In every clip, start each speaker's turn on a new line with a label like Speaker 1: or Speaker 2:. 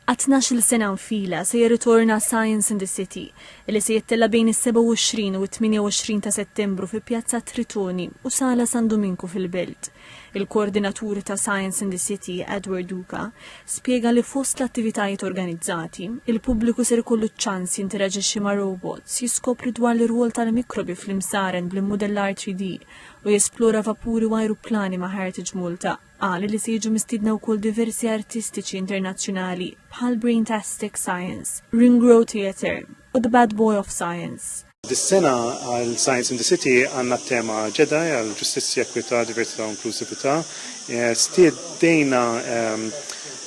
Speaker 1: 12 sena nfila se jirritorna Science in the City, li se jittella bejn is-27 u 28 ta' Settembru fi Pjazza Tritoni u Sala San Dominku fil-Belt. Il-koordinatur ta' Science in the City, Edward Duca, spiega li fost l-attivitajiet organizzati, il-pubbliku ser kollu ċans jinteraġixxi ma' robots, jiskopri dwar l-rwol tal-mikrobi fl-imsaren bl-modellar 3D u jesplora vapuri u ajruplani ma' Heritage Malta. Għali li se jiġu mistidna wkoll diversi artistiċi internazzjonali bħal Braintastic Science, Ringrow Theatre u The Bad Boy of Science.
Speaker 2: Dis-sena għal Science in the City għandna tema ġedda għal ġustizzja, ekwità, diversità u inklusività. Stiedejna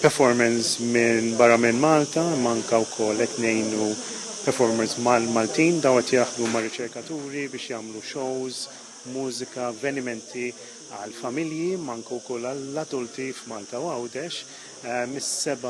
Speaker 2: performance minn barra minn Malta, manka wkoll qed ngħinu performers Maltin daw qed jaħdmu ma' riċerkaturi biex jagħmlu shows, mużika, avvenimenti għal familji, manka wkoll għall-adulti f'Malta u Għawdex. Mis-7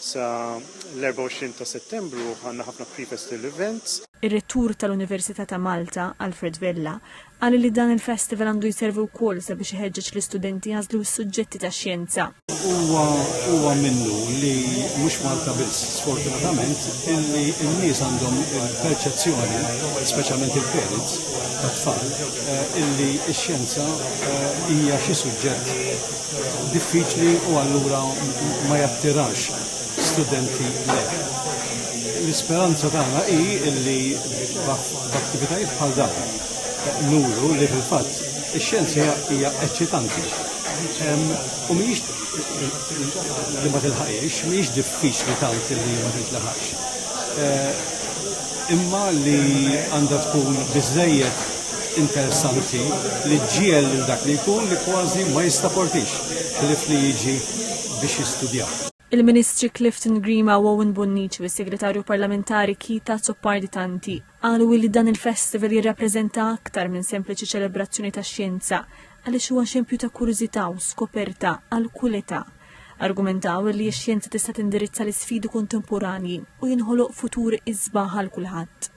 Speaker 2: sa l-24 ta' Settembru għandna ħafna pre-festival events.
Speaker 1: Ir-rettur tal-Università ta' Malta, Alfred Vella, qal li dan il-festival għandu jservi wkoll sabiex iħeġġeġ l-istudenti jażlu s-suġġetti ta' xjenza.
Speaker 3: Huwa minnu li mhux Malta biss, sfortunatament, illi n-nies għandhom il-perċezzjoni, speċjalment il-parents tat-tfal, illi x-xjenza hija xi suġġett diffiċli u allura ma jattirax studenti lek. L-isperanza tagħna hi illi b'attivitajiet bħal dawn nuru li fil-fatt ix-xjenza hija eċċitanti. U mhijiex li ma tilħaqx, mhijiex diffiċli tant li ma tilħaqx. Imma li għandha tkun biżżejjed interessanti li ġiel lil dak li jkun li kważi ma jistaportix li jiġi biex jistudjaw.
Speaker 1: Il-Ministri Clifton Grima u Owen Bonnici u s-Segretarju Parlamentari Kita Zoppardi-Tanti qalu li dan il-festival jirrappreżenta aktar minn sempliċi ċelebrazzjoni ta' xjenza għaliex huwa xempju ta' kurjużità u skoperta għal kull età. Argumentaw li x-xjenza tista' tindirizza l-isfidi kontemporanji u jinħoloq futur isbaħ għal kulħadd.